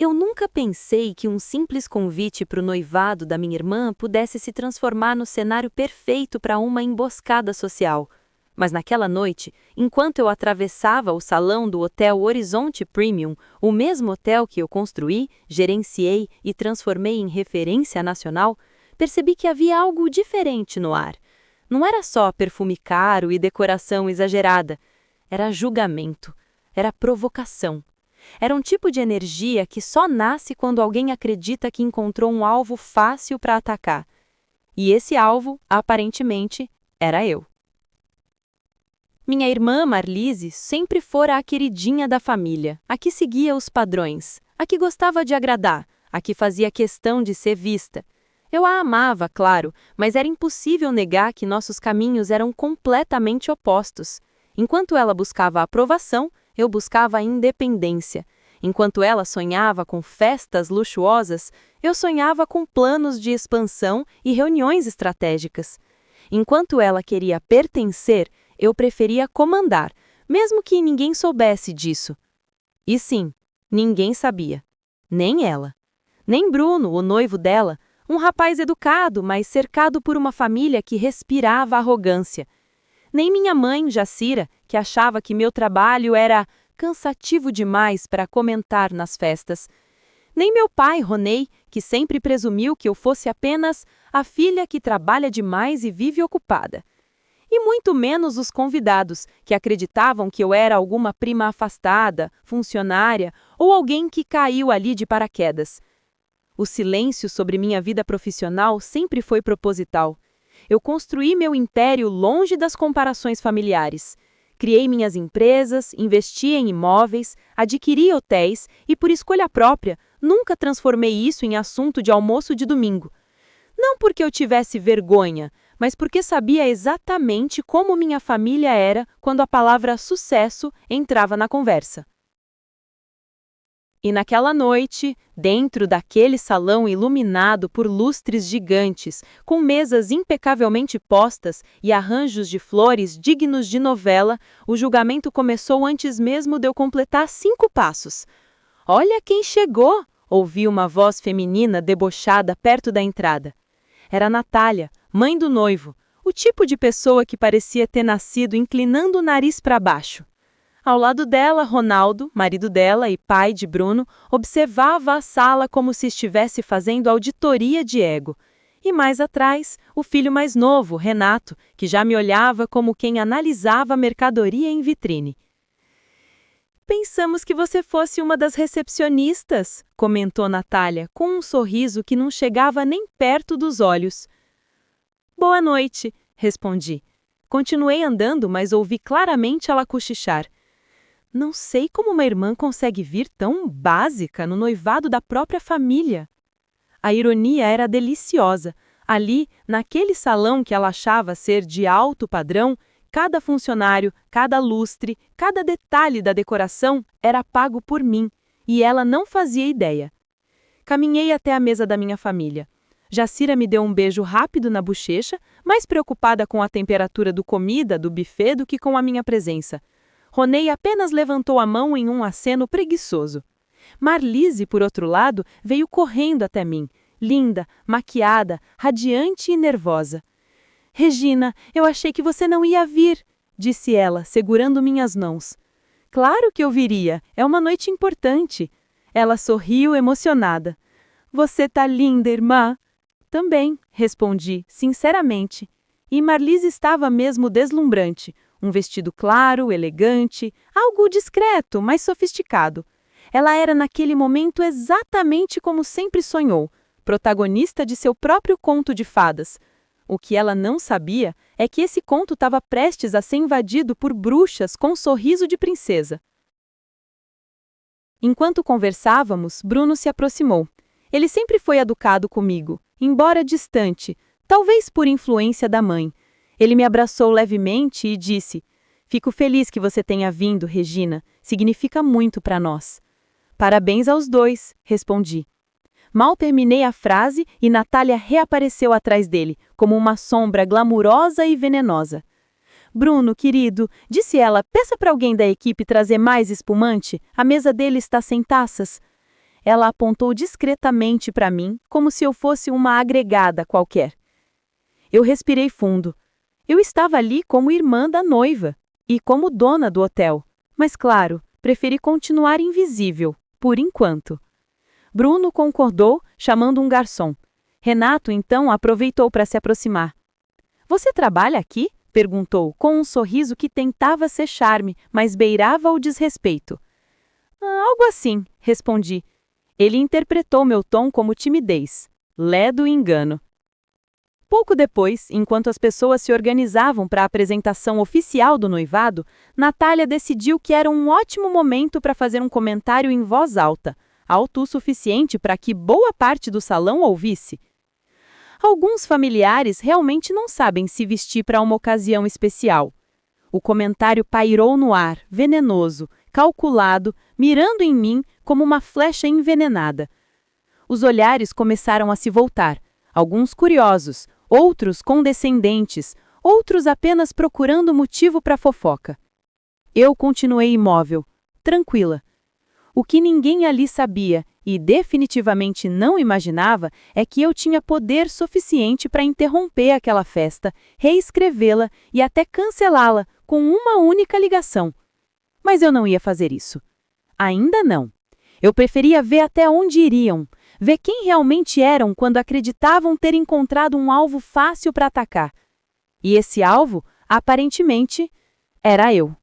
Eu nunca pensei que um simples convite para o noivado da minha irmã pudesse se transformar no cenário perfeito para uma emboscada social. Mas naquela noite, enquanto eu atravessava o salão do Hotel Horizonte Premium, o mesmo hotel que eu construí, gerenciei e transformei em referência nacional, percebi que havia algo diferente no ar. Não era só perfume caro e decoração exagerada. Era julgamento. Era provocação. Era um tipo de energia que só nasce quando alguém acredita que encontrou um alvo fácil para atacar. E esse alvo, aparentemente, era eu. Minha irmã Marlise sempre fora a queridinha da família, a que seguia os padrões, a que gostava de agradar, a que fazia questão de ser vista. Eu a amava, claro, mas era impossível negar que nossos caminhos eram completamente opostos. Enquanto ela buscava a aprovação, eu buscava a independência. Enquanto ela sonhava com festas luxuosas, eu sonhava com planos de expansão e reuniões estratégicas. Enquanto ela queria pertencer, eu preferia comandar, mesmo que ninguém soubesse disso. E sim, ninguém sabia. Nem ela. Nem Bruno, o noivo dela, um rapaz educado, mas cercado por uma família que respirava arrogância. Nem minha mãe, Jacira, que achava que meu trabalho era cansativo demais para comentar nas festas. Nem meu pai, Ronei, que sempre presumiu que eu fosse apenas a filha que trabalha demais e vive ocupada. E muito menos os convidados, que acreditavam que eu era alguma prima afastada, funcionária ou alguém que caiu ali de paraquedas. O silêncio sobre minha vida profissional sempre foi proposital. Eu construí meu império longe das comparações familiares. Criei minhas empresas, investi em imóveis, adquiri hotéis e, por escolha própria, nunca transformei isso em assunto de almoço de domingo. Não porque eu tivesse vergonha, mas porque sabia exatamente como minha família era quando a palavra sucesso entrava na conversa. E naquela noite, dentro daquele salão iluminado por lustres gigantes, com mesas impecavelmente postas e arranjos de flores dignos de novela, o julgamento começou antes mesmo de eu completar 5 passos. "Olha quem chegou!" ouvi uma voz feminina debochada perto da entrada. Era Natália, mãe do noivo, o tipo de pessoa que parecia ter nascido inclinando o nariz para baixo. Ao lado dela, Ronaldo, marido dela e pai de Bruno, observava a sala como se estivesse fazendo auditoria de ego. E mais atrás, o filho mais novo, Renato, que já me olhava como quem analisava a mercadoria em vitrine. "Pensamos que você fosse uma das recepcionistas", comentou Natália, com um sorriso que não chegava nem perto dos olhos. "Boa noite", respondi. Continuei andando, mas ouvi claramente ela cochichar. Não sei como uma irmã consegue vir tão básica no noivado da própria família. A ironia era deliciosa. Ali, naquele salão que ela achava ser de alto padrão, cada funcionário, cada lustre, cada detalhe da decoração era pago por mim, e ela não fazia ideia. Caminhei até a mesa da minha família. Jacira me deu um beijo rápido na bochecha, mais preocupada com a temperatura do comida do buffet do que com a minha presença. Ronei apenas levantou a mão em um aceno preguiçoso. Marlise, por outro lado, veio correndo até mim, linda, maquiada, radiante e nervosa. "Regina, eu achei que você não ia vir", disse ela, segurando minhas mãos. "Claro que eu viria, é uma noite importante." Ela sorriu emocionada. "Você tá linda, irmã." "Também", respondi, sinceramente. E Marlise estava mesmo deslumbrante. Um vestido claro, elegante, algo discreto, mas sofisticado. Ela era naquele momento exatamente como sempre sonhou, protagonista de seu próprio conto de fadas. O que ela não sabia é que esse conto estava prestes a ser invadido por bruxas com um sorriso de princesa. Enquanto conversávamos, Bruno se aproximou. Ele sempre foi educado comigo, embora distante, talvez por influência da mãe. Ele me abraçou levemente e disse: "Fico feliz que você tenha vindo, Regina. Significa muito para nós." "Parabéns aos dois", respondi. Mal terminei a frase e Natália reapareceu atrás dele, como uma sombra glamurosa e venenosa. "Bruno, querido", disse ela, "peça para alguém da equipe trazer mais espumante. A mesa dele está sem taças." Ela apontou discretamente para mim, como se eu fosse uma agregada qualquer. Eu respirei fundo. Eu estava ali como irmã da noiva e como dona do hotel, mas claro, preferi continuar invisível, por enquanto. Bruno concordou, chamando um garçom. Renato, então, aproveitou para se aproximar. Você trabalha aqui? Perguntou, com um sorriso que tentava ser charme, mas beirava o desrespeito. Algo assim, respondi. Ele interpretou meu tom como timidez. Ledo engano. Pouco depois, enquanto as pessoas se organizavam para a apresentação oficial do noivado, Natália decidiu que era um ótimo momento para fazer um comentário em voz alta, alto o suficiente para que boa parte do salão ouvisse. Alguns familiares realmente não sabem se vestir para uma ocasião especial. O comentário pairou no ar, venenoso, calculado, mirando em mim como uma flecha envenenada. Os olhares começaram a se voltar, alguns curiosos, outros condescendentes, outros apenas procurando motivo para fofoca. Eu continuei imóvel, tranquila. O que ninguém ali sabia e definitivamente não imaginava é que eu tinha poder suficiente para interromper aquela festa, reescrevê-la e até cancelá-la com uma única ligação. Mas eu não ia fazer isso. Ainda não. Eu preferia ver até onde iriam, ver quem realmente eram quando acreditavam ter encontrado um alvo fácil para atacar. E esse alvo, aparentemente, era eu.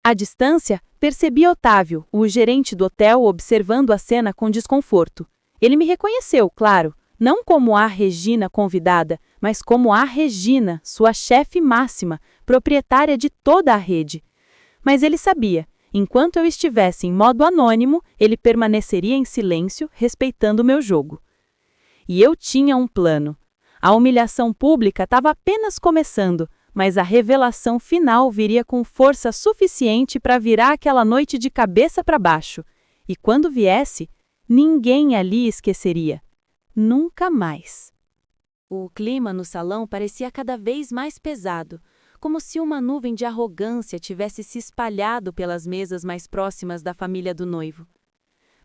À distância, percebi Otávio, o gerente do hotel, observando a cena com desconforto. Ele me reconheceu, claro, não como a Regina convidada, mas como a Regina, sua chefe máxima, proprietária de toda a rede. Mas ele sabia, enquanto eu estivesse em modo anônimo, ele permaneceria em silêncio, respeitando o meu jogo. E eu tinha um plano. A humilhação pública estava apenas começando, mas a revelação final viria com força suficiente para virar aquela noite de cabeça para baixo. E quando viesse, ninguém ali esqueceria. Nunca mais. O clima no salão parecia cada vez mais pesado, como se uma nuvem de arrogância tivesse se espalhado pelas mesas mais próximas da família do noivo.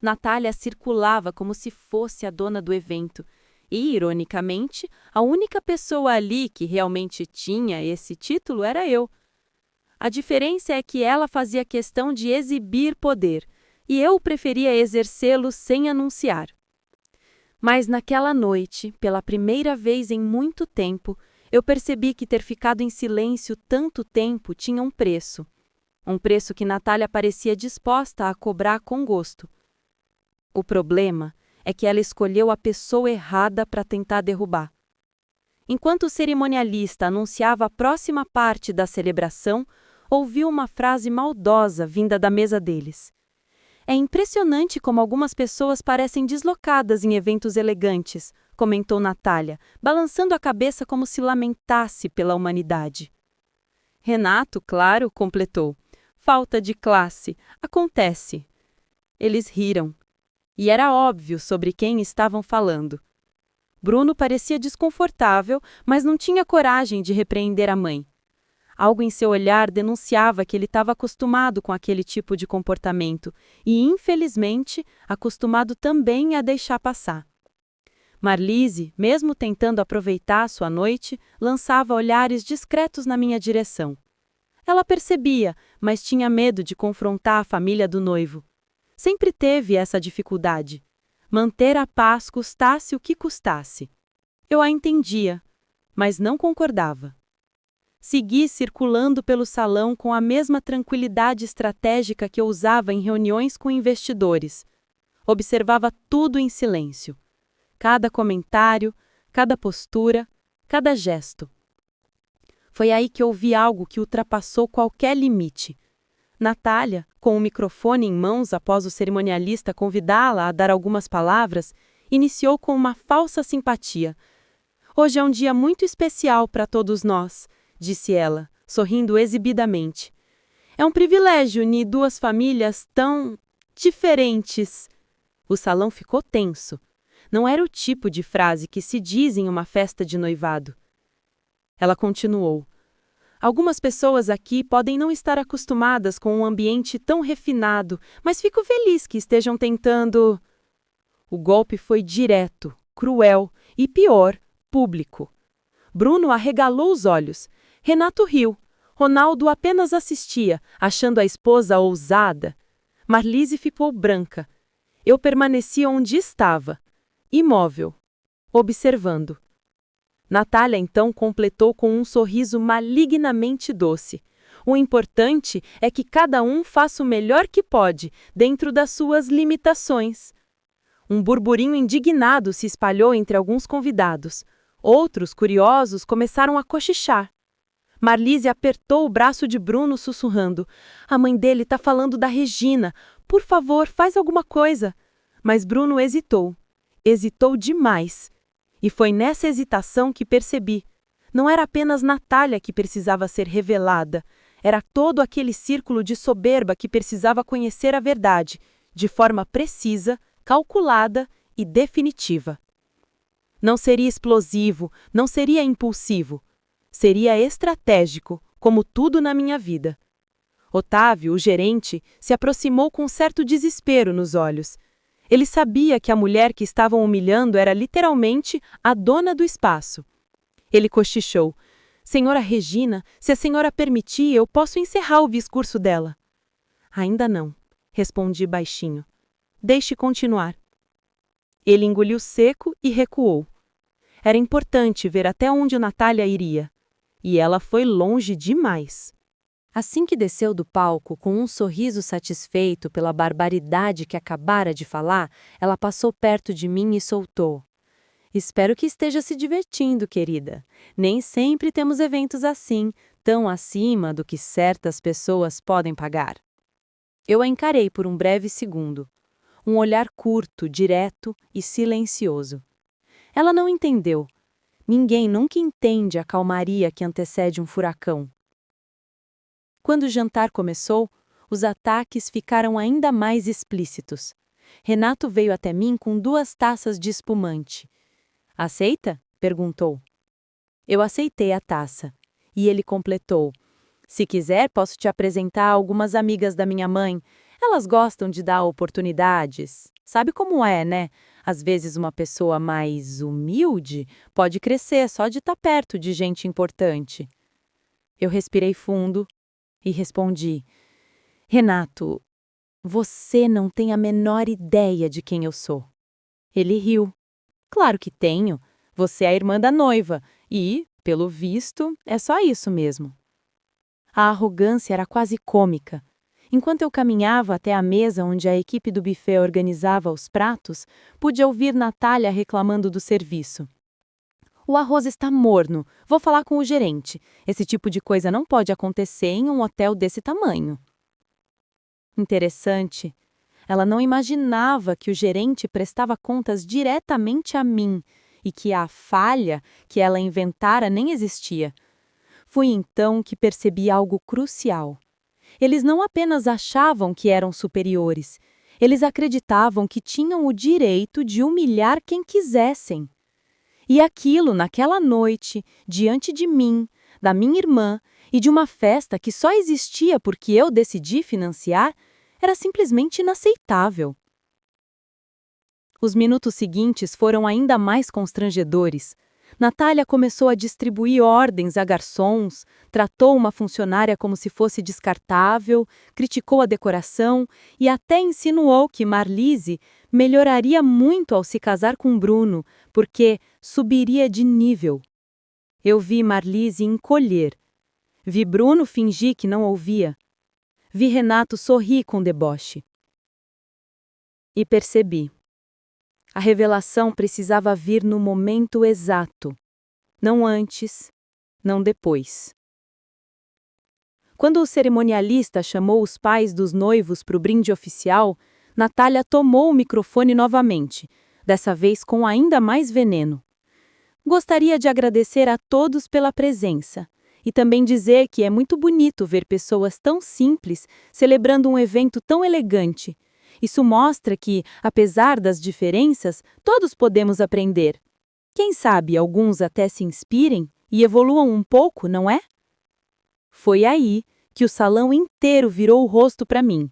Natália circulava como se fosse a dona do evento, e, ironicamente, a única pessoa ali que realmente tinha esse título era eu. A diferença é que ela fazia questão de exibir poder, e eu preferia exercê-lo sem anunciar. Mas naquela noite, pela primeira vez em muito tempo, eu percebi que ter ficado em silêncio tanto tempo tinha um preço. Um preço que Natália parecia disposta a cobrar com gosto. O problema é que ela escolheu a pessoa errada para tentar derrubar. Enquanto o cerimonialista anunciava a próxima parte da celebração, ouviu uma frase maldosa vinda da mesa deles. É impressionante como algumas pessoas parecem deslocadas em eventos elegantes, comentou Natália, balançando a cabeça como se lamentasse pela humanidade. Renato, claro, completou. Falta de classe. Acontece. Eles riram. E era óbvio sobre quem estavam falando. Bruno parecia desconfortável, mas não tinha coragem de repreender a mãe. Algo em seu olhar denunciava que ele estava acostumado com aquele tipo de comportamento e, infelizmente, acostumado também a deixar passar. Marlise, mesmo tentando aproveitar sua noite, lançava olhares discretos na minha direção. Ela percebia, mas tinha medo de confrontar a família do noivo. Sempre teve essa dificuldade. Manter a paz custasse o que custasse. Eu a entendia, mas não concordava. Segui circulando pelo salão com a mesma tranquilidade estratégica que eu usava em reuniões com investidores. Observava tudo em silêncio. Cada comentário, cada postura, cada gesto. Foi aí que ouvi algo que ultrapassou qualquer limite. Natália, com o microfone em mãos após o cerimonialista convidá-la a dar algumas palavras, iniciou com uma falsa simpatia. Hoje é um dia muito especial para todos nós, disse ela, sorrindo exibidamente. É um privilégio unir duas famílias tão diferentes. O salão ficou tenso. Não era o tipo de frase que se diz em uma festa de noivado. Ela continuou. Algumas pessoas aqui podem não estar acostumadas com um ambiente tão refinado, mas fico feliz que estejam tentando. O golpe foi direto, cruel e, pior, público. Bruno arregalou os olhos. Renato riu. Ronaldo apenas assistia, achando a esposa ousada. Marlise ficou branca. Eu permaneci onde estava, imóvel, observando. Natália então completou com um sorriso malignamente doce. O importante é que cada um faça o melhor que pode, dentro das suas limitações. Um burburinho indignado se espalhou entre alguns convidados. Outros, curiosos, começaram a cochichar. Marlise apertou o braço de Bruno, sussurrando: "A mãe dele está falando da Regina. Por favor, faz alguma coisa." Mas Bruno hesitou. Hesitou demais. E foi nessa hesitação que percebi. Não era apenas Natália que precisava ser revelada. Era todo aquele círculo de soberba que precisava conhecer a verdade, de forma precisa, calculada e definitiva. Não seria explosivo, não seria impulsivo. Seria estratégico, como tudo na minha vida. Otávio, o gerente, se aproximou com certo desespero nos olhos. Ele sabia que a mulher que estavam humilhando era literalmente a dona do espaço. Ele cochichou: "Senhora Regina, se a senhora permitir, eu posso encerrar o discurso dela." "Ainda não", respondi baixinho. "Deixe continuar." Ele engoliu seco e recuou. Era importante ver até onde Natália iria. E ela foi longe demais. Assim que desceu do palco com um sorriso satisfeito pela barbaridade que acabara de falar, ela passou perto de mim e soltou: "Espero que esteja se divertindo, querida. Nem sempre temos eventos assim, tão acima do que certas pessoas podem pagar." Eu a encarei por um breve segundo. Um olhar curto, direto e silencioso. Ela não entendeu. Ninguém nunca entende a calmaria que antecede um furacão. Quando o jantar começou, os ataques ficaram ainda mais explícitos. Renato veio até mim com 2 taças de espumante. "Aceita?" perguntou. Eu aceitei a taça. E ele completou: "Se quiser, posso te apresentar algumas amigas da minha mãe. Elas gostam de dar oportunidades. Sabe como é, né? Às vezes uma pessoa mais humilde pode crescer só de estar perto de gente importante." Eu respirei fundo e respondi: "Renato, você não tem a menor ideia de quem eu sou." Ele riu. "Claro que tenho. Você é a irmã da noiva e, pelo visto, é só isso mesmo." A arrogância era quase cômica. Enquanto eu caminhava até a mesa onde a equipe do buffet organizava os pratos, pude ouvir Natália reclamando do serviço. "O arroz está morno. Vou falar com o gerente. Esse tipo de coisa não pode acontecer em um hotel desse tamanho." Interessante. Ela não imaginava que o gerente prestava contas diretamente a mim e que a falha que ela inventara nem existia. Foi então que percebi algo crucial. Eles não apenas achavam que eram superiores, eles acreditavam que tinham o direito de humilhar quem quisessem. E aquilo, naquela noite, diante de mim, da minha irmã e de uma festa que só existia porque eu decidi financiar, era simplesmente inaceitável. Os minutos seguintes foram ainda mais constrangedores. Natália começou a distribuir ordens a garçons, tratou uma funcionária como se fosse descartável, criticou a decoração e até insinuou que Marlise melhoraria muito ao se casar com Bruno, porque subiria de nível. Eu vi Marlise encolher. Vi Bruno fingir que não ouvia. Vi Renato sorrir com deboche. E percebi. A revelação precisava vir no momento exato. Não antes, não depois. Quando o cerimonialista chamou os pais dos noivos para o brinde oficial, Natália tomou o microfone novamente, dessa vez com ainda mais veneno. "Gostaria de agradecer a todos pela presença e também dizer que é muito bonito ver pessoas tão simples celebrando um evento tão elegante. Isso mostra que, apesar das diferenças, todos podemos aprender. Quem sabe alguns até se inspirem e evoluam um pouco, não é?" Foi aí que o salão inteiro virou o rosto para mim.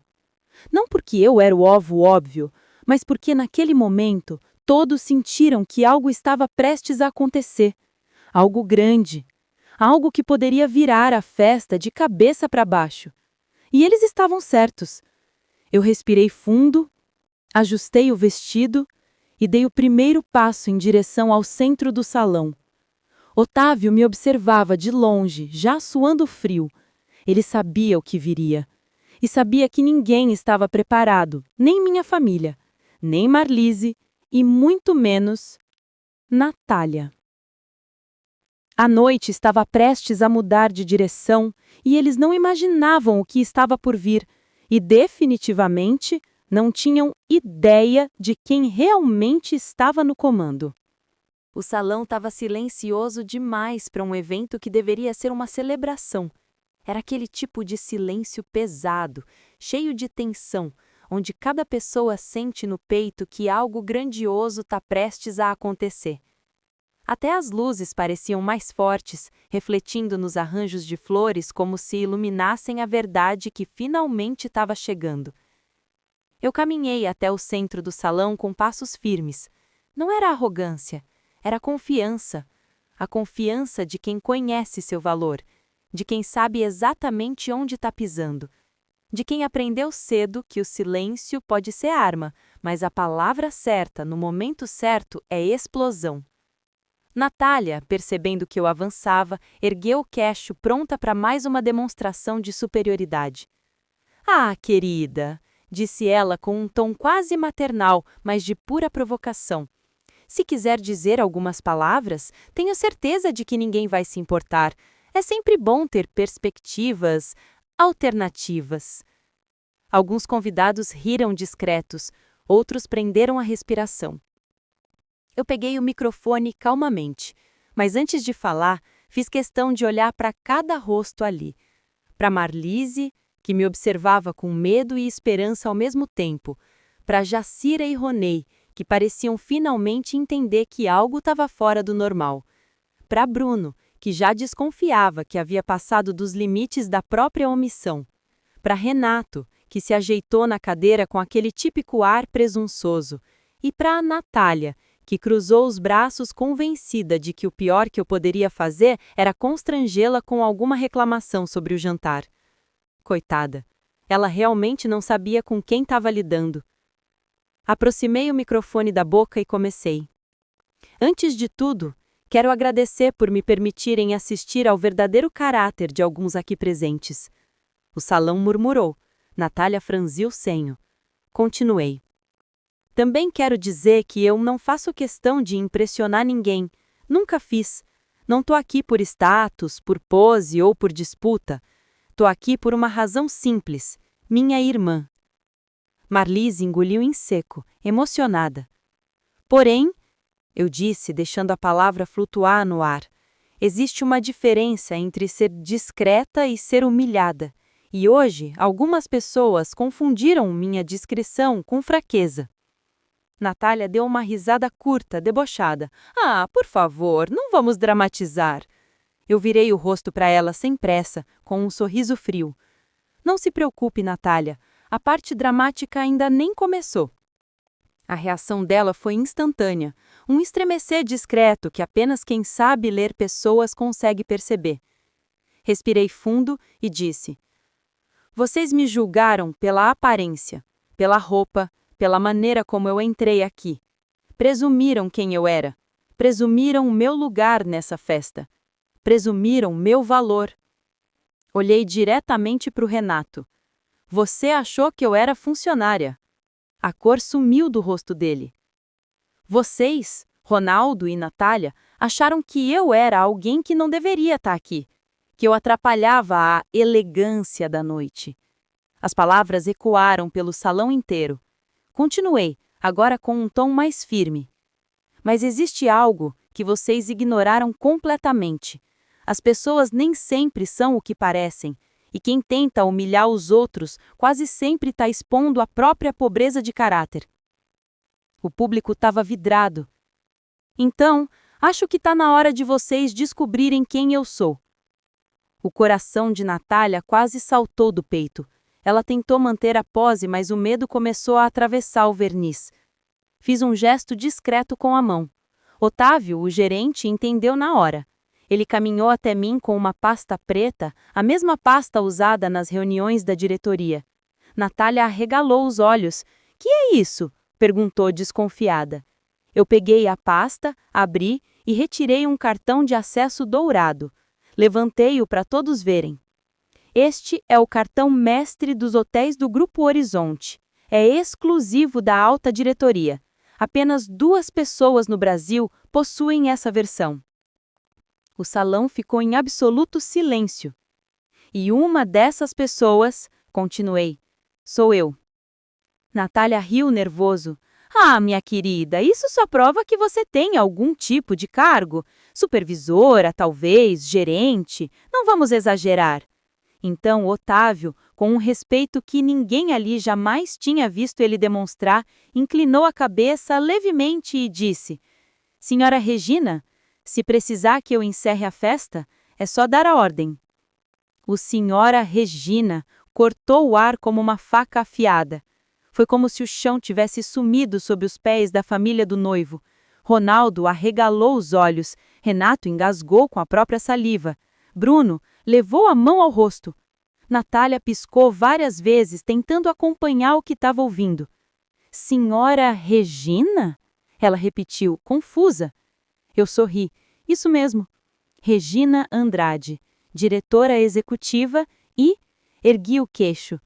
Não porque eu era o ovo óbvio, mas porque naquele momento todos sentiram que algo estava prestes a acontecer. Algo grande. Algo que poderia virar a festa de cabeça para baixo. E eles estavam certos. Eu respirei fundo, ajustei o vestido e dei o primeiro passo em direção ao centro do salão. Otávio me observava de longe, já suando frio. Ele sabia o que viria. E sabia que ninguém estava preparado, nem minha família, nem Marlise e muito menos Natália. A noite estava prestes a mudar de direção e eles não imaginavam o que estava por vir e definitivamente não tinham ideia de quem realmente estava no comando. O salão estava silencioso demais para um evento que deveria ser uma celebração. Era aquele tipo de silêncio pesado, cheio de tensão, onde cada pessoa sente no peito que algo grandioso está prestes a acontecer. Até as luzes pareciam mais fortes, refletindo nos arranjos de flores como se iluminassem a verdade que finalmente estava chegando. Eu caminhei até o centro do salão com passos firmes. Não era arrogância, era confiança. A confiança de quem conhece seu valor, de quem sabe exatamente onde está pisando, de quem aprendeu cedo que o silêncio pode ser arma, mas a palavra certa, no momento certo, é explosão. Natália, percebendo que eu avançava, ergueu o queixo pronta para mais uma demonstração de superioridade. "Ah, querida", disse ela com um tom quase maternal, mas de pura provocação. "Se quiser dizer algumas palavras, tenho certeza de que ninguém vai se importar. É sempre bom ter perspectivas alternativas." Alguns convidados riram discretos, outros prenderam a respiração. Eu peguei o microfone calmamente, mas antes de falar, fiz questão de olhar para cada rosto ali. Para Marlise, que me observava com medo e esperança ao mesmo tempo. Para Jacira e Ronei, que pareciam finalmente entender que algo estava fora do normal. Para Bruno, que já desconfiava que havia passado dos limites da própria omissão. Para Renato, que se ajeitou na cadeira com aquele típico ar presunçoso. E para Natália, que cruzou os braços convencida de que o pior que eu poderia fazer era constrangê-la com alguma reclamação sobre o jantar. Coitada, ela realmente não sabia com quem estava lidando. Aproximei o microfone da boca e comecei. "Antes de tudo, quero agradecer por me permitirem assistir ao verdadeiro caráter de alguns aqui presentes." O salão murmurou. Natália franziu o senho. Continuei. "Também quero dizer que eu não faço questão de impressionar ninguém. Nunca fiz. Não tô aqui por status, por pose ou por disputa. Tô aqui por uma razão simples. Minha irmã." Marlise engoliu em seco, emocionada. "Porém", eu disse, deixando a palavra flutuar no ar, "existe uma diferença entre ser discreta e ser humilhada. E hoje, algumas pessoas confundiram minha discrição com fraqueza." Natália deu uma risada curta, debochada. "Ah, por favor, não vamos dramatizar." Eu virei o rosto para ela sem pressa, com um sorriso frio. "Não se preocupe, Natália. A parte dramática ainda nem começou." A reação dela foi instantânea, um estremecer discreto que apenas quem sabe ler pessoas consegue perceber. Respirei fundo e disse: "Vocês me julgaram pela aparência, pela roupa, pela maneira como eu entrei aqui. Presumiram quem eu era. Presumiram o meu lugar nessa festa. Presumiram meu valor." Olhei diretamente para o Renato. "Você achou que eu era funcionária." A cor sumiu do rosto dele. "Vocês, Ronaldo e Natália, acharam que eu era alguém que não deveria estar aqui, que eu atrapalhava a elegância da noite." As palavras ecoaram pelo salão inteiro. Continuei, agora com um tom mais firme. "Mas existe algo que vocês ignoraram completamente. As pessoas nem sempre são o que parecem, e quem tenta humilhar os outros quase sempre está expondo a própria pobreza de caráter." O público estava vidrado. "Então, acho que está na hora de vocês descobrirem quem eu sou." O coração de Natália quase saltou do peito. Ela tentou manter a pose, mas o medo começou a atravessar o verniz. Fiz um gesto discreto com a mão. Otávio, o gerente, entendeu na hora. Ele caminhou até mim com uma pasta preta, a mesma pasta usada nas reuniões da diretoria. Natália arregalou os olhos. "Que é isso?" perguntou desconfiada. Eu peguei a pasta, abri e retirei um cartão de acesso dourado. Levantei-o para todos verem. Este é o cartão mestre dos hotéis do Grupo Horizonte. É exclusivo da alta diretoria. Apenas 2 pessoas no Brasil possuem essa versão. O salão ficou em absoluto silêncio. E uma dessas pessoas, continuei, sou eu. Natália riu nervoso. "Ah, minha querida, isso só prova que você tem algum tipo de cargo. Supervisora, talvez, gerente. Não vamos exagerar." Então, Otávio, com um respeito que ninguém ali jamais tinha visto ele demonstrar, inclinou a cabeça levemente e disse: "Senhora Regina, se precisar que eu encerre a festa, é só dar a ordem." O Senhora Regina cortou o ar como uma faca afiada. Foi como se o chão tivesse sumido sob os pés da família do noivo. Ronaldo arregalou os olhos, Renato engasgou com a própria saliva. Bruno levou a mão ao rosto. Natália piscou várias vezes, tentando acompanhar o que estava ouvindo. "Senhora Regina?" Ela repetiu, confusa. Eu sorri. "Isso mesmo. Regina Andrade, diretora executiva e..." Ergui o queixo.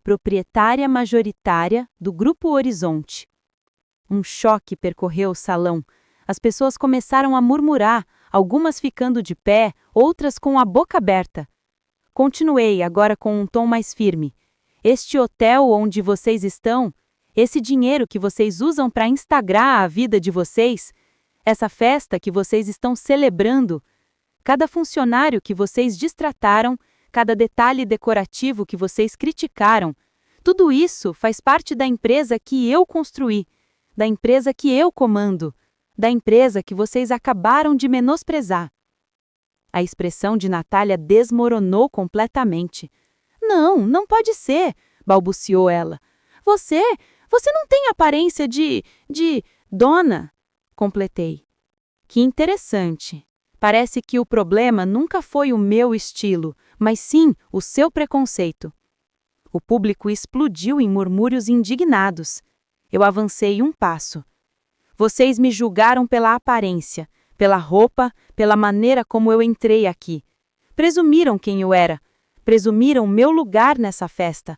"Proprietária majoritária do Grupo Horizonte." Um choque percorreu o salão. As pessoas começaram a murmurar, algumas ficando de pé, outras com a boca aberta. Continuei, agora com um tom mais firme. "Este hotel onde vocês estão, esse dinheiro que vocês usam para Instagram a vida de vocês, essa festa que vocês estão celebrando, cada funcionário que vocês distrataram, cada detalhe decorativo que vocês criticaram, tudo isso faz parte da empresa que eu construí, da empresa que eu comando, da empresa que vocês acabaram de menosprezar." A expressão de Natália desmoronou completamente. "Não, não pode ser", balbuciou ela. Você não tem aparência de dona", completei. "Que interessante. Parece que o problema nunca foi o meu estilo, mas sim o seu preconceito." O público explodiu em murmúrios indignados. Eu avancei um passo. "Vocês me julgaram pela aparência, pela roupa, pela maneira como eu entrei aqui. Presumiram quem eu era. Presumiram meu lugar nessa festa.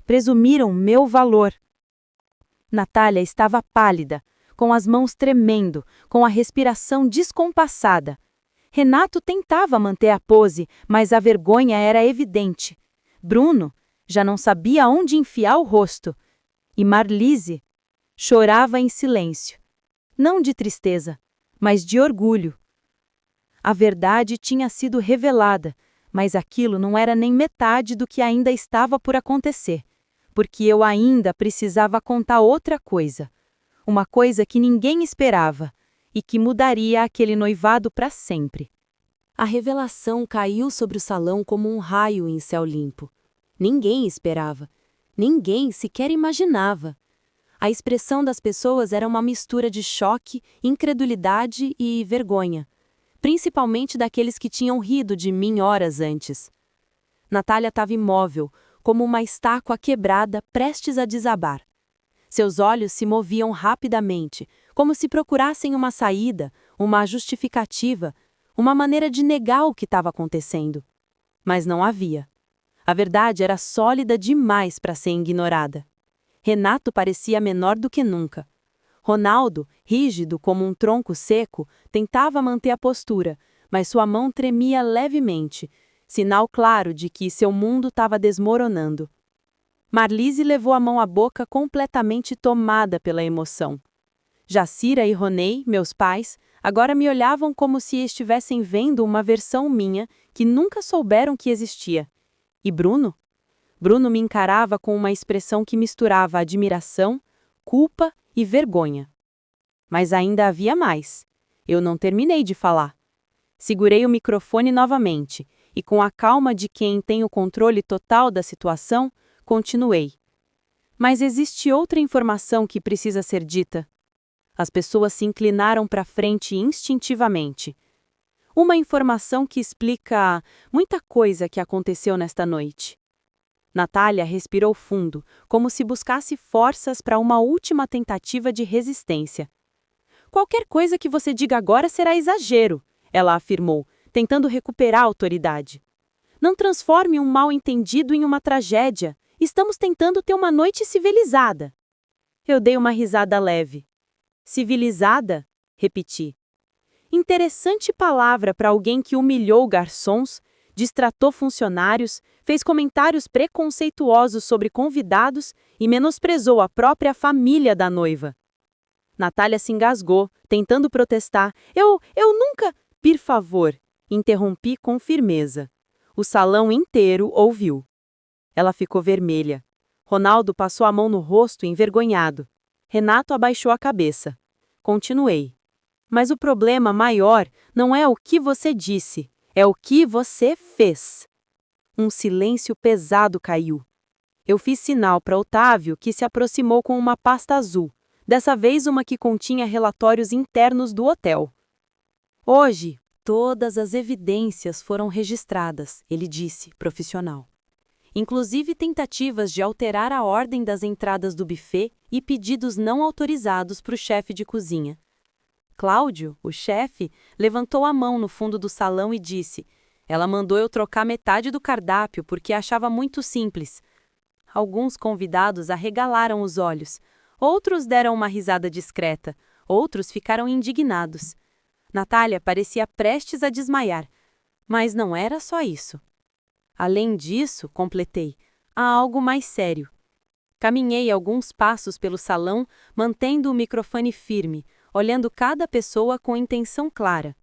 Presumiram meu valor." Natália estava pálida, com as mãos tremendo, com a respiração descompassada. Renato tentava manter a pose, mas a vergonha era evidente. Bruno já não sabia onde enfiar o rosto. E Marlise chorava em silêncio. Não de tristeza, mas de orgulho. A verdade tinha sido revelada, mas aquilo não era nem metade do que ainda estava por acontecer, porque eu ainda precisava contar outra coisa. Uma coisa que ninguém esperava e que mudaria aquele noivado para sempre. A revelação caiu sobre o salão como um raio em céu limpo. Ninguém esperava. Ninguém sequer imaginava. A expressão das pessoas era uma mistura de choque, incredulidade e vergonha, principalmente daqueles que tinham rido de mim horas antes. Natália estava imóvel, como uma estátua quebrada prestes a desabar. Seus olhos se moviam rapidamente, como se procurassem uma saída, uma justificativa, uma maneira de negar o que estava acontecendo. Mas não havia. A verdade era sólida demais para ser ignorada. Renato parecia menor do que nunca. Ronaldo, rígido como um tronco seco, tentava manter a postura, mas sua mão tremia levemente, sinal claro de que seu mundo estava desmoronando. Marlise levou a mão à boca completamente tomada pela emoção. Jacira e Ronei, meus pais, agora me olhavam como se estivessem vendo uma versão minha que nunca souberam que existia. E Bruno? Bruno me encarava com uma expressão que misturava admiração, culpa e vergonha. Mas ainda havia mais. Eu não terminei de falar. Segurei o microfone novamente e com a calma de quem tem o controle total da situação, continuei. Mas existe outra informação que precisa ser dita. As pessoas se inclinaram para frente instintivamente. Uma informação que explica muita coisa que aconteceu nesta noite. Natália respirou fundo, como se buscasse forças para uma última tentativa de resistência. Qualquer coisa que você diga agora será exagero, ela afirmou, tentando recuperar a autoridade. Não transforme um mal-entendido em uma tragédia. Estamos tentando ter uma noite civilizada. Eu dei uma risada leve. Civilizada? Repeti. Interessante palavra para alguém que humilhou garçons, distratou funcionários, fez comentários preconceituosos sobre convidados e menosprezou a própria família da noiva. Natália se engasgou, tentando protestar. Eu nunca... Por favor, interrompi com firmeza. O salão inteiro ouviu. Ela ficou vermelha. Ronaldo passou a mão no rosto envergonhado. Renato abaixou a cabeça. Continuei. Mas o problema maior não é o que você disse, é o que você fez. Um silêncio pesado caiu. Eu fiz sinal para Otávio, que se aproximou com uma pasta azul, dessa vez uma que continha relatórios internos do hotel. Hoje, todas as evidências foram registradas, ele disse, profissional. Inclusive tentativas de alterar a ordem das entradas do buffet e pedidos não autorizados para o chefe de cozinha. Cláudio, o chefe, levantou a mão no fundo do salão e disse: ela mandou eu trocar metade do cardápio porque achava muito simples. Alguns convidados arregalaram os olhos, outros deram uma risada discreta, outros ficaram indignados. Natália parecia prestes a desmaiar, mas não era só isso. Além disso, completei, há algo mais sério. Caminhei alguns passos pelo salão, mantendo o microfone firme, olhando cada pessoa com intenção clara.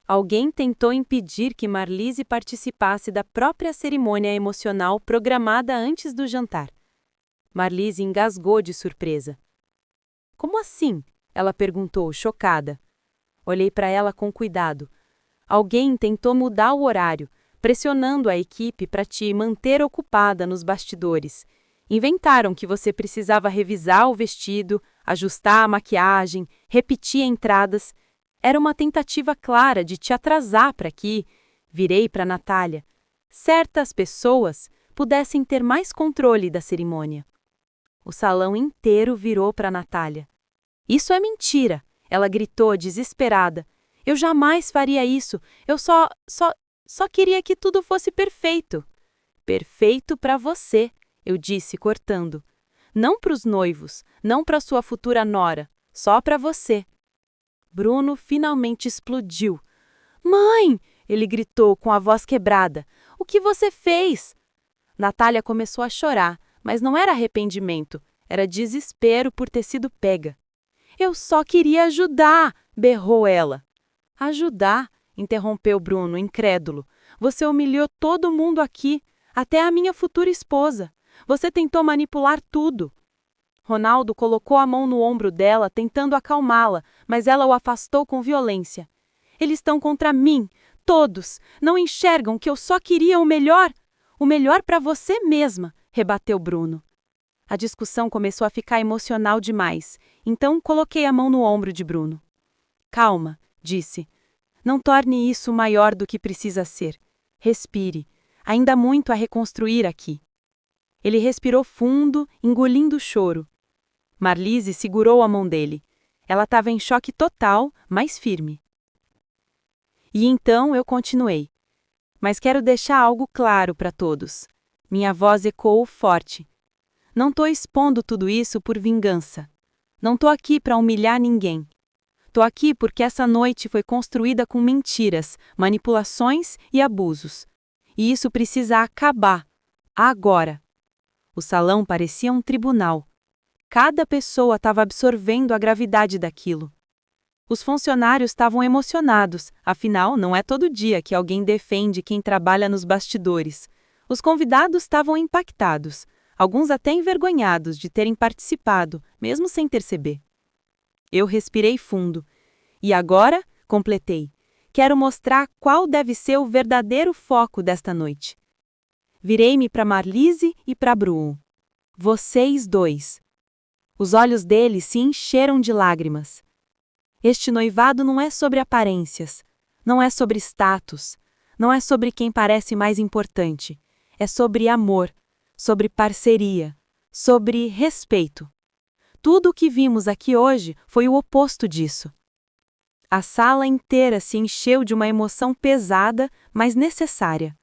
Alguém tentou impedir que Marlise participasse da própria cerimônia emocional programada antes do jantar. Marlise engasgou de surpresa. Como assim? Ela perguntou, chocada. Olhei para ela com cuidado. Alguém tentou mudar o horário, pressionando a equipe para te manter ocupada nos bastidores. Inventaram que você precisava revisar o vestido, ajustar a maquiagem, repetir entradas. Era uma tentativa clara de te atrasar para que, virei para Natália, certas pessoas pudessem ter mais controle da cerimônia. O salão inteiro virou para Natália. Isso é mentira, ela gritou desesperada. Eu jamais faria isso, eu só queria que tudo fosse perfeito. Perfeito para você, eu disse cortando. Não para os noivos, não para sua futura nora, só para você. Bruno finalmente explodiu. Mãe! Ele gritou com a voz quebrada. O que você fez? Natália começou a chorar, mas não era arrependimento, era desespero por ter sido pega. Eu só queria ajudar, berrou ela. Ajudar? Interrompeu Bruno, incrédulo. Você humilhou todo mundo aqui, até a minha futura esposa. Você tentou manipular tudo. Ronaldo colocou a mão no ombro dela, tentando acalmá-la, mas ela o afastou com violência. Eles estão contra mim, todos. Não enxergam que eu só queria o melhor? O melhor para você mesma, rebateu Bruno. A discussão começou a ficar emocional demais, então coloquei a mão no ombro de Bruno. Calma, disse. Não torne isso maior do que precisa ser. Respire. Ainda há muito a reconstruir aqui. Ele respirou fundo, engolindo o choro. Marlise segurou a mão dele. Ela estava em choque total, mas firme. E então eu continuei. Mas quero deixar algo claro para todos. Minha voz ecoou forte. Não estou expondo tudo isso por vingança. Não estou aqui para humilhar ninguém. Estou aqui porque essa noite foi construída com mentiras, manipulações e abusos. E isso precisa acabar. Agora. O salão parecia um tribunal. Cada pessoa estava absorvendo a gravidade daquilo. Os funcionários estavam emocionados, afinal, não é todo dia que alguém defende quem trabalha nos bastidores. Os convidados estavam impactados, alguns até envergonhados de terem participado, mesmo sem perceber. Eu respirei fundo. E agora, completei, quero mostrar qual deve ser o verdadeiro foco desta noite. Virei-me para Marlise e para Bruno. Vocês dois. Os olhos dele se encheram de lágrimas. Este noivado não é sobre aparências, não é sobre status, não é sobre quem parece mais importante. É sobre amor, sobre parceria, sobre respeito. Tudo o que vimos aqui hoje foi o oposto disso. A sala inteira se encheu de uma emoção pesada, mas necessária.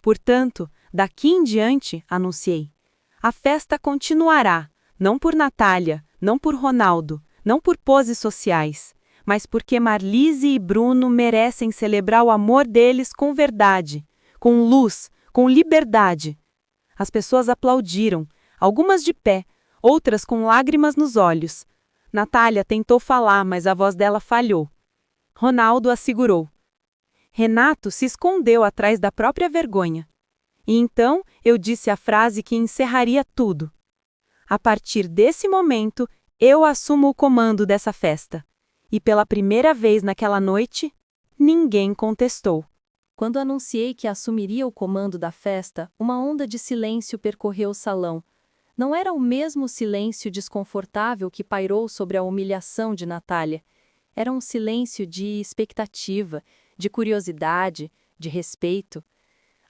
Portanto, daqui em diante, anunciei, a festa continuará, não por Natália, não por Ronaldo, não por poses sociais, mas porque Marlise e Bruno merecem celebrar o amor deles com verdade, com luz, com liberdade. As pessoas aplaudiram, algumas de pé, outras com lágrimas nos olhos. Natália tentou falar, mas a voz dela falhou. Ronaldo a segurou. Renato se escondeu atrás da própria vergonha. E então eu disse a frase que encerraria tudo. A partir desse momento, eu assumo o comando dessa festa. E pela primeira vez naquela noite, ninguém contestou. Quando anunciei que assumiria o comando da festa, uma onda de silêncio percorreu o salão. Não era o mesmo silêncio desconfortável que pairou sobre a humilhação de Natália. Era um silêncio de expectativa, de curiosidade, de respeito.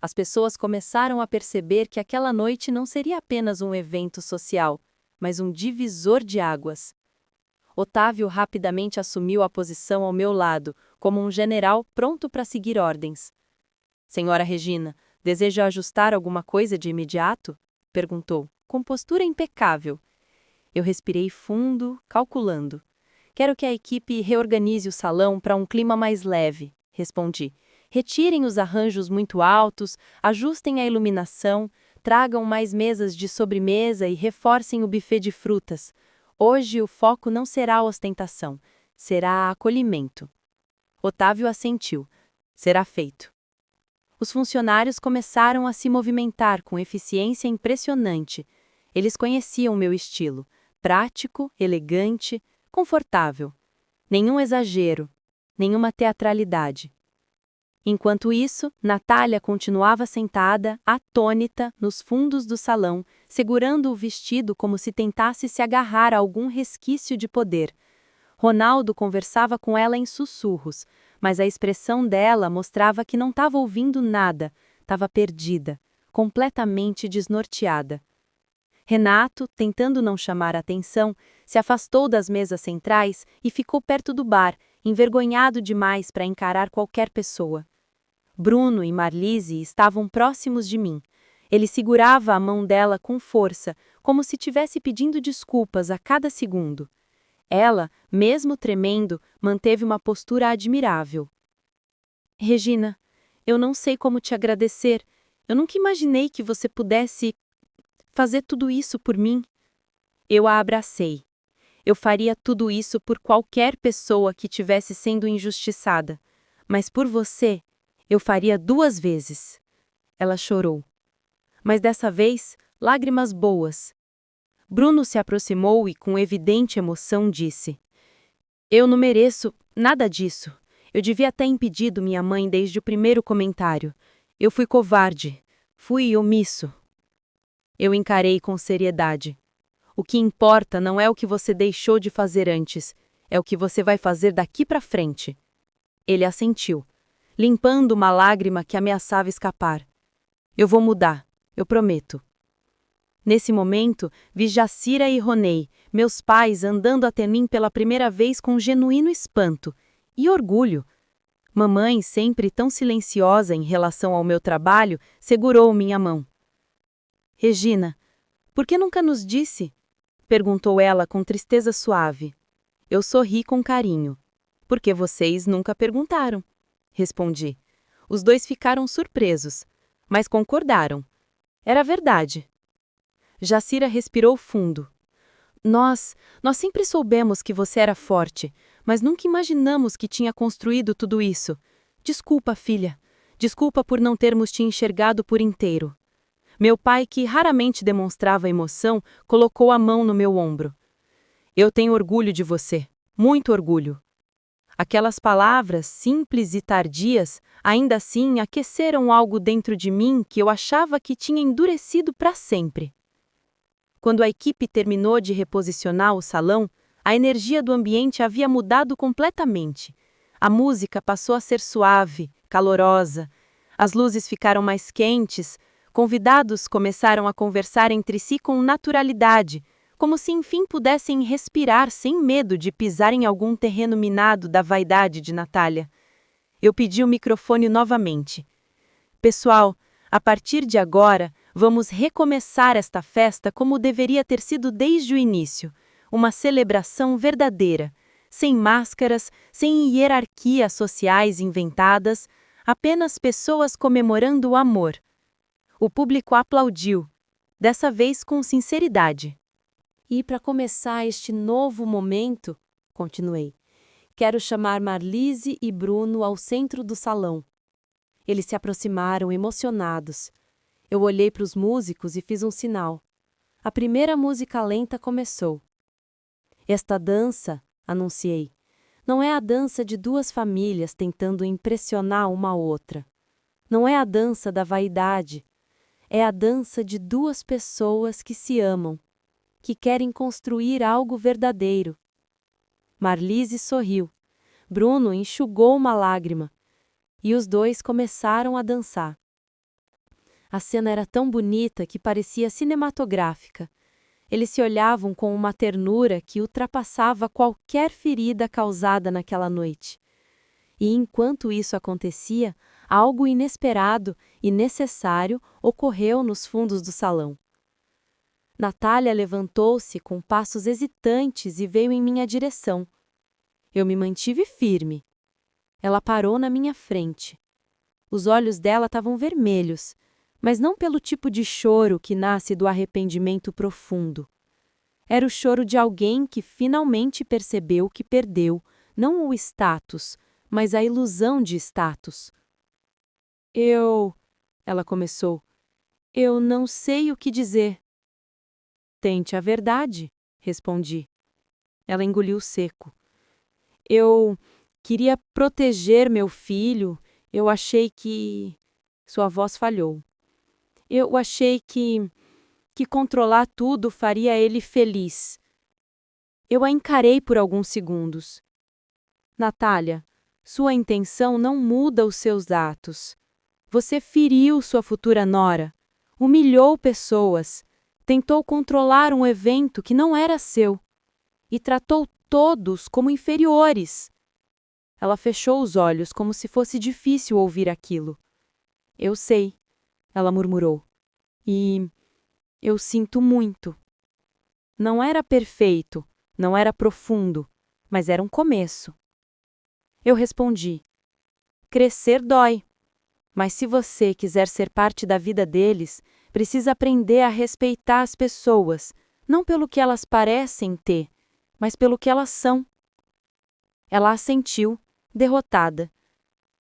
As pessoas começaram a perceber que aquela noite não seria apenas um evento social, mas um divisor de águas. Otávio rapidamente assumiu a posição ao meu lado, como um general pronto para seguir ordens. Senhora Regina, deseja ajustar alguma coisa de imediato? Perguntou, com postura impecável. Eu respirei fundo, calculando. Quero que a equipe reorganize o salão para um clima mais leve, respondi. Retirem os arranjos muito altos, ajustem a iluminação, tragam mais mesas de sobremesa e reforcem o buffet de frutas. Hoje o foco não será a ostentação, será acolhimento. Otávio assentiu. Será feito. Os funcionários começaram a se movimentar com eficiência impressionante. Eles conheciam meu estilo, prático, elegante, confortável. Nenhum exagero, nenhuma teatralidade. Enquanto isso, Natália continuava sentada, atônita, nos fundos do salão, segurando o vestido como se tentasse se agarrar a algum resquício de poder. Ronaldo conversava com ela em sussurros, mas a expressão dela mostrava que não estava ouvindo nada, estava perdida, completamente desnorteada. Renato, tentando não chamar a atenção, se afastou das mesas centrais e ficou perto do bar, envergonhado demais para encarar qualquer pessoa. Bruno e Marlise estavam próximos de mim. Ele segurava a mão dela com força, como se estivesse pedindo desculpas a cada segundo. Ela, mesmo tremendo, manteve uma postura admirável. Regina, eu não sei como te agradecer. Eu nunca imaginei que você pudesse fazer tudo isso por mim. Eu a abracei. Eu faria tudo isso por qualquer pessoa que tivesse sendo injustiçada. Mas por você, eu faria 2 vezes. Ela chorou. Mas dessa vez, lágrimas boas. Bruno se aproximou e, com evidente emoção, disse: Eu não mereço nada disso. Eu devia ter impedido minha mãe desde o primeiro comentário. Eu fui covarde. Fui omisso. Eu encarei com seriedade. O que importa não é o que você deixou de fazer antes, é o que você vai fazer daqui para frente. Ele assentiu, limpando uma lágrima que ameaçava escapar. Eu vou mudar, eu prometo. Nesse momento, vi Jacira e Ronei, meus pais, andando até mim pela primeira vez com genuíno espanto e orgulho. Mamãe, sempre tão silenciosa em relação ao meu trabalho, segurou minha mão. Regina, por que nunca nos disse? Perguntou ela com tristeza suave. Eu sorri com carinho. Porque vocês nunca perguntaram. Respondi. Os dois ficaram surpresos, mas concordaram. Era verdade. Jacira respirou fundo. Nós sempre soubemos que você era forte, mas nunca imaginamos que tinha construído tudo isso. Desculpa, filha. Desculpa por não termos te enxergado por inteiro. Meu pai, que raramente demonstrava emoção, colocou a mão no meu ombro. Eu tenho orgulho de você, muito orgulho. Aquelas palavras, simples e tardias, ainda assim aqueceram algo dentro de mim que eu achava que tinha endurecido para sempre. Quando a equipe terminou de reposicionar o salão, a energia do ambiente havia mudado completamente. A música passou a ser suave, calorosa. As luzes ficaram mais quentes. Convidados começaram a conversar entre si com naturalidade, como se enfim pudessem respirar sem medo de pisar em algum terreno minado da vaidade de Natália. Eu pedi o microfone novamente. Pessoal, a partir de agora, vamos recomeçar esta festa como deveria ter sido desde o início, uma celebração verdadeira, sem máscaras, sem hierarquias sociais inventadas, apenas pessoas comemorando o amor. O público aplaudiu, dessa vez com sinceridade. E para começar este novo momento, continuei, quero chamar Marlise e Bruno ao centro do salão. Eles se aproximaram emocionados. Eu olhei para os músicos e fiz um sinal. A primeira música lenta começou. Esta dança, anunciei, não é a dança de duas famílias tentando impressionar uma outra. Não é a dança da vaidade. É a dança de duas pessoas que se amam, que querem construir algo verdadeiro. Marlise sorriu. Bruno enxugou uma lágrima. E os dois começaram a dançar. A cena era tão bonita que parecia cinematográfica. Eles se olhavam com uma ternura que ultrapassava qualquer ferida causada naquela noite. E enquanto isso acontecia, algo inesperado e necessário ocorreu nos fundos do salão. Natália levantou-se com passos hesitantes e veio em minha direção. Eu me mantive firme. Ela parou na minha frente. Os olhos dela estavam vermelhos, mas não pelo tipo de choro que nasce do arrependimento profundo. Era o choro de alguém que finalmente percebeu que perdeu, não o status, mas a ilusão de status. Ela começou. Eu não sei o que dizer. Tente a verdade, respondi. Ela engoliu seco. Eu queria proteger meu filho. Eu achei que... Sua voz falhou. Eu achei que controlar tudo faria ele feliz. Eu a encarei por alguns segundos. Natália, sua intenção não muda os seus atos. Você feriu sua futura nora, humilhou pessoas, tentou controlar um evento que não era seu e tratou todos como inferiores. Ela fechou os olhos como se fosse difícil ouvir aquilo. Eu sei, ela murmurou. E eu sinto muito. Não era perfeito, não era profundo, mas era um começo. Eu respondi: crescer dói. Mas se você quiser ser parte da vida deles, precisa aprender a respeitar as pessoas, não pelo que elas parecem ter, mas pelo que elas são. Ela assentiu, derrotada.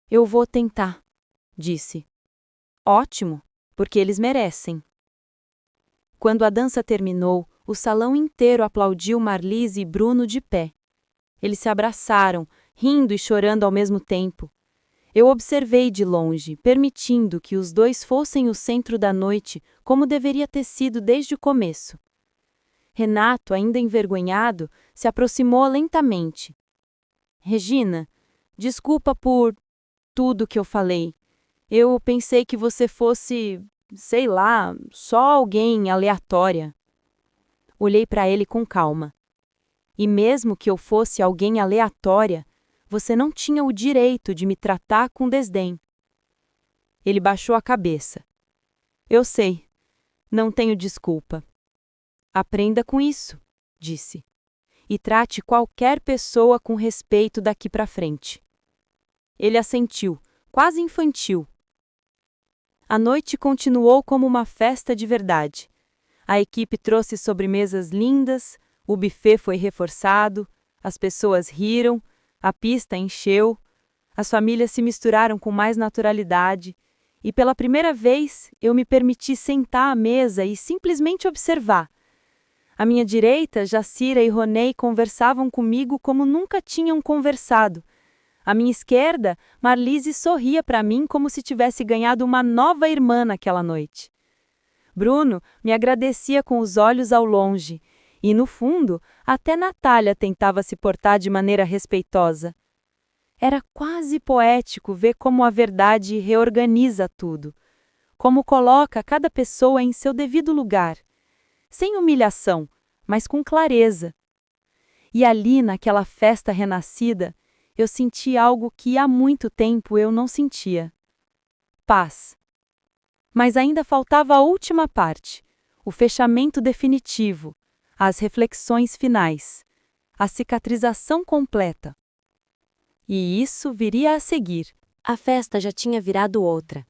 Eu vou tentar, disse. Ótimo, porque eles merecem. Quando a dança terminou, o salão inteiro aplaudiu Marlise e Bruno de pé. Eles se abraçaram, rindo e chorando ao mesmo tempo. Eu observei de longe, permitindo que os dois fossem o centro da noite, como deveria ter sido desde o começo. Renato, ainda envergonhado, se aproximou lentamente. Regina, desculpa por tudo que eu falei. Eu pensei que você fosse, sei lá, só alguém aleatória. Olhei para ele com calma. E mesmo que eu fosse alguém aleatória, você não tinha o direito de me tratar com desdém. Ele baixou a cabeça. Eu sei. Não tenho desculpa. Aprenda com isso, disse. E trate qualquer pessoa com respeito daqui para frente. Ele assentiu, quase infantil. A noite continuou como uma festa de verdade. A equipe trouxe sobremesas lindas, o buffet foi reforçado, as pessoas riram, a pista encheu, as famílias se misturaram com mais naturalidade e pela primeira vez eu me permiti sentar à mesa e simplesmente observar. À minha direita, Jacira e Ronei conversavam comigo como nunca tinham conversado, À minha esquerda, Marlise sorria para mim como se tivesse ganhado uma nova irmã naquela noite. Bruno me agradecia com os olhos ao longe, e no fundo, até Natália tentava se portar de maneira respeitosa. Era quase poético ver como a verdade reorganiza tudo, como coloca cada pessoa em seu devido lugar, sem humilhação, mas com clareza. E ali, naquela festa renascida, eu senti algo que há muito tempo eu não sentia: paz. Mas ainda faltava a última parte, o fechamento definitivo, as reflexões finais, a cicatrização completa. E isso viria a seguir. A festa já tinha virado outra.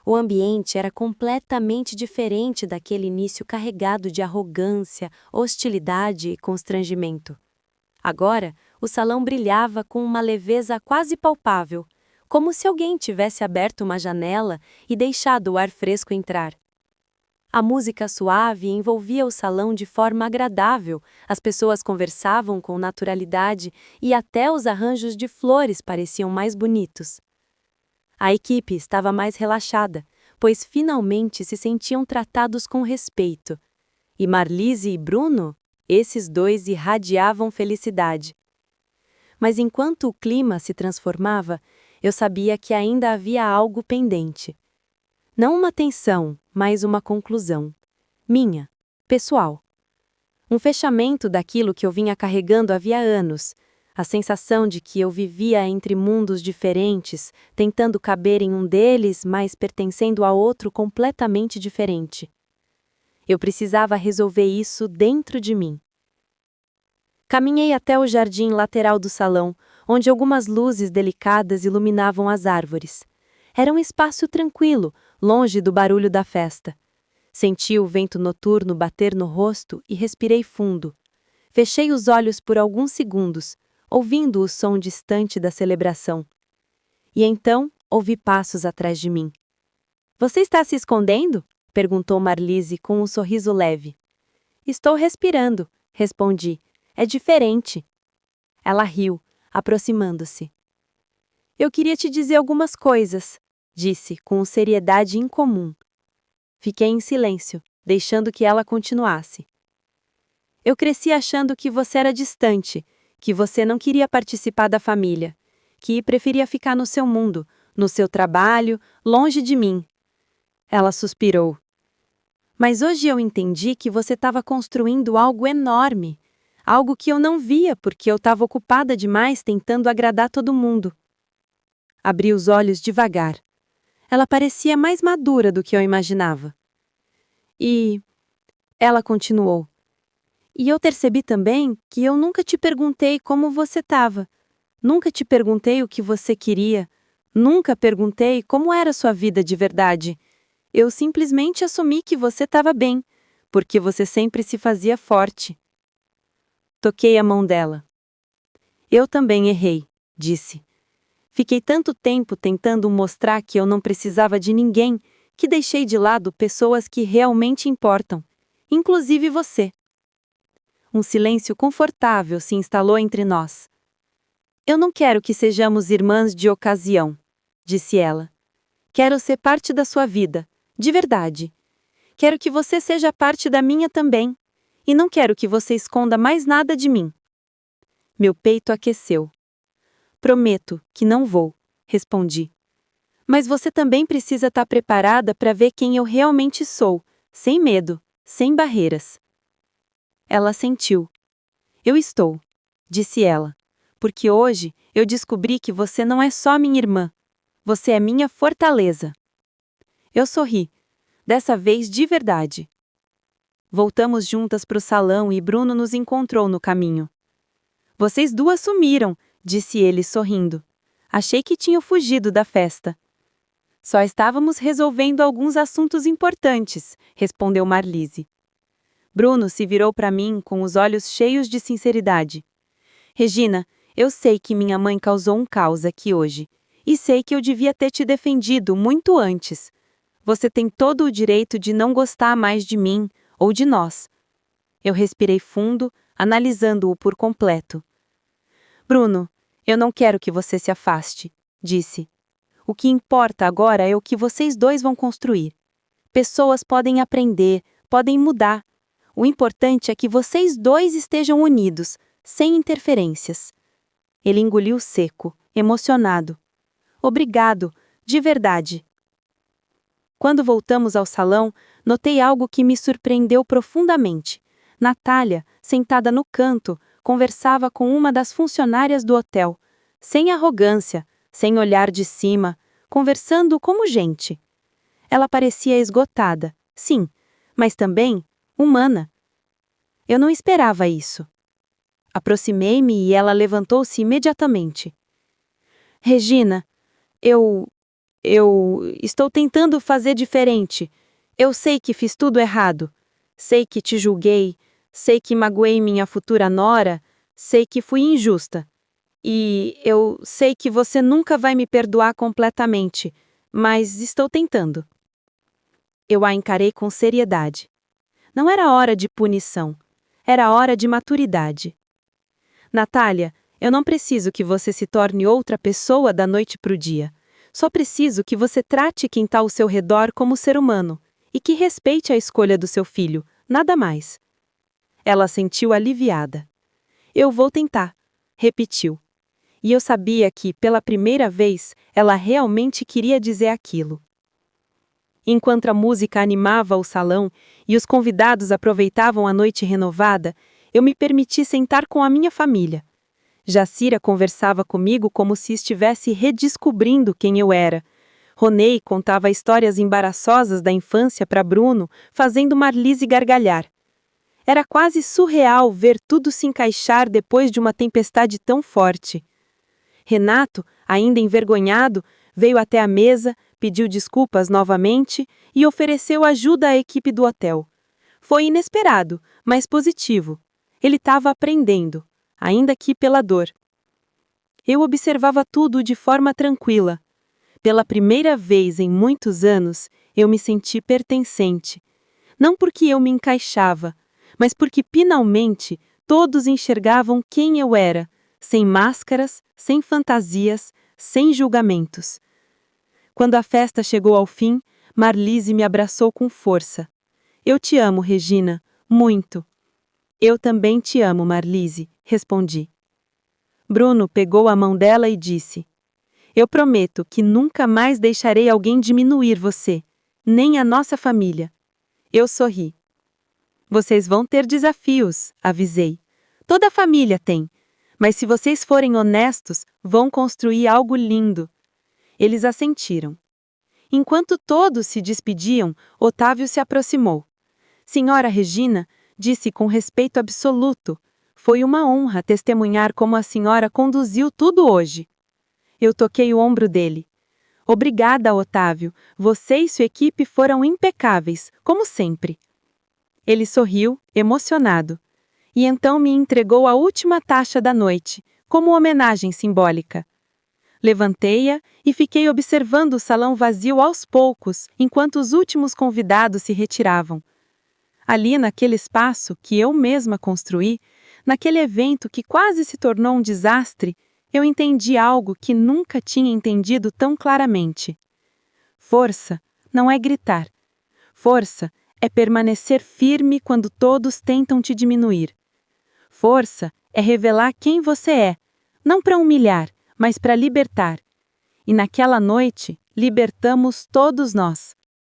O ambiente era completamente diferente daquele início carregado de arrogância, hostilidade e constrangimento. Agora, o salão brilhava com uma leveza quase palpável, como se alguém tivesse aberto uma janela e deixado o ar fresco entrar. A música suave envolvia o salão de forma agradável, as pessoas conversavam com naturalidade e até os arranjos de flores pareciam mais bonitos. A equipe estava mais relaxada, pois finalmente se sentiam tratados com respeito. E Marlise e Bruno, esses dois irradiavam felicidade. Mas enquanto o clima se transformava, eu sabia que ainda havia algo pendente. Não uma tensão, mas uma conclusão. Minha, pessoal. Um fechamento daquilo que eu vinha carregando havia anos. A sensação de que eu vivia entre mundos diferentes, tentando caber em um deles, mas pertencendo a outro completamente diferente. Eu precisava resolver isso dentro de mim. Caminhei até o jardim lateral do salão, onde algumas luzes delicadas iluminavam as árvores. Era um espaço tranquilo, longe do barulho da festa. Senti o vento noturno bater no rosto e respirei fundo. Fechei os olhos por alguns segundos, ouvindo o som distante da celebração. E então, ouvi passos atrás de mim. "Você está se escondendo?" perguntou Marlise com um sorriso leve. "Estou respirando", respondi. "É diferente." Ela riu, aproximando-se. "Eu queria te dizer algumas coisas", disse, com seriedade incomum. Fiquei em silêncio, deixando que ela continuasse. "Eu cresci achando que você era distante, que você não queria participar da família, que preferia ficar no seu mundo, no seu trabalho, longe de mim." Ela suspirou. "Mas hoje eu entendi que você estava construindo algo enorme, algo que eu não via porque eu estava ocupada demais tentando agradar todo mundo." Abri os olhos devagar. Ela parecia mais madura do que eu imaginava. Ela continuou. "E eu percebi também que eu nunca te perguntei como você estava. Nunca te perguntei o que você queria. Nunca perguntei como era sua vida de verdade. Eu simplesmente assumi que você estava bem, porque você sempre se fazia forte." Toquei a mão dela. "Eu também errei", disse. "Fiquei tanto tempo tentando mostrar que eu não precisava de ninguém, que deixei de lado pessoas que realmente importam, inclusive você." Um silêncio confortável se instalou entre nós. "Eu não quero que sejamos irmãs de ocasião", disse ela. "Quero ser parte da sua vida, de verdade. Quero que você seja parte da minha também, e não quero que você esconda mais nada de mim." Meu peito aqueceu. "Prometo que não vou", respondi. "Mas você também precisa estar preparada para ver quem eu realmente sou, sem medo, sem barreiras." Ela assentiu. "Eu estou", disse ela, "porque hoje eu descobri que você não é só minha irmã. Você é minha fortaleza." Eu sorri, dessa vez de verdade. Voltamos juntas para o salão e Bruno nos encontrou no caminho. "Vocês duas sumiram", disse ele sorrindo. "Achei que tinham fugido da festa." "Só estávamos resolvendo alguns assuntos importantes", respondeu Marlise. Bruno se virou para mim com os olhos cheios de sinceridade. "Regina, eu sei que minha mãe causou um caos aqui hoje, e sei que eu devia ter te defendido muito antes. Você tem todo o direito de não gostar mais de mim ou de nós." Eu respirei fundo, analisando-o por completo. "Bruno, Eu não quero que você se afaste, disse. O que importa agora é o que vocês dois vão construir. Pessoas podem aprender, podem mudar. O importante é que vocês dois estejam unidos, sem interferências. Ele engoliu seco, emocionado. Obrigado, de verdade. Quando voltamos ao salão, notei algo que me surpreendeu profundamente. Natália, sentada no canto, conversava com uma das funcionárias do hotel, sem arrogância, sem olhar de cima, conversando como gente. Ela parecia esgotada, sim, mas também humana. Eu não esperava isso. Aproximei-me e ela levantou-se imediatamente. Regina, eu estou tentando fazer diferente. Eu sei que fiz tudo errado. Sei que te julguei, sei que magoei minha futura nora, sei que fui injusta. E eu sei que você nunca vai me perdoar completamente, mas estou tentando. Eu a encarei com seriedade. Não era hora de punição, era hora de maturidade. Natália, eu não preciso que você se torne outra pessoa da noite para o dia. Só preciso que você trate quem está ao seu redor como ser humano e que respeite a escolha do seu filho, nada mais. Ela sentiu aliviada. Eu vou tentar, repetiu. E eu sabia que, pela primeira vez, ela realmente queria dizer aquilo. Enquanto a música animava o salão e os convidados aproveitavam a noite renovada, eu me permiti sentar com a minha família. Jacira conversava comigo como se estivesse redescobrindo quem eu era. Ronei contava histórias embaraçosas da infância para Bruno, fazendo Marlise gargalhar. Era quase surreal ver tudo se encaixar depois de uma tempestade tão forte. Renato, ainda envergonhado, veio até a mesa, pediu desculpas novamente e ofereceu ajuda à equipe do hotel. Foi inesperado, mas positivo. Ele estava aprendendo, ainda que pela dor. Eu observava tudo de forma tranquila. Pela primeira vez em muitos anos, eu me senti pertencente. Não porque eu me encaixava, mas porque finalmente todos enxergavam quem eu era, sem máscaras, sem fantasias, sem julgamentos. Quando a festa chegou ao fim, Marlise me abraçou com força. Eu te amo, Regina, muito. Eu também te amo, Marlise, respondi. Bruno pegou a mão dela e disse: Eu prometo que nunca mais deixarei alguém diminuir você, nem a nossa família. Eu sorri. Vocês vão ter desafios, avisei. Toda a família tem, mas se vocês forem honestos, vão construir algo lindo. Eles assentiram. Enquanto todos se despediam, Otávio se aproximou. Senhora Regina, disse com respeito absoluto, foi uma honra testemunhar como a senhora conduziu tudo hoje. Eu toquei o ombro dele. Obrigada, Otávio, você e sua equipe foram impecáveis, como sempre. Ele sorriu, emocionado, e então me entregou a última taxa da noite, como homenagem simbólica. Levantei-a e fiquei observando o salão vazio aos poucos, enquanto os últimos convidados se retiravam. Ali naquele espaço que eu mesma construí, naquele evento que quase se tornou um desastre, eu entendi algo que nunca tinha entendido tão claramente. Força não é gritar. Força é permanecer firme quando todos tentam te diminuir. Força é revelar quem você é, não para humilhar, mas para libertar. E naquela noite, libertamos todos nós.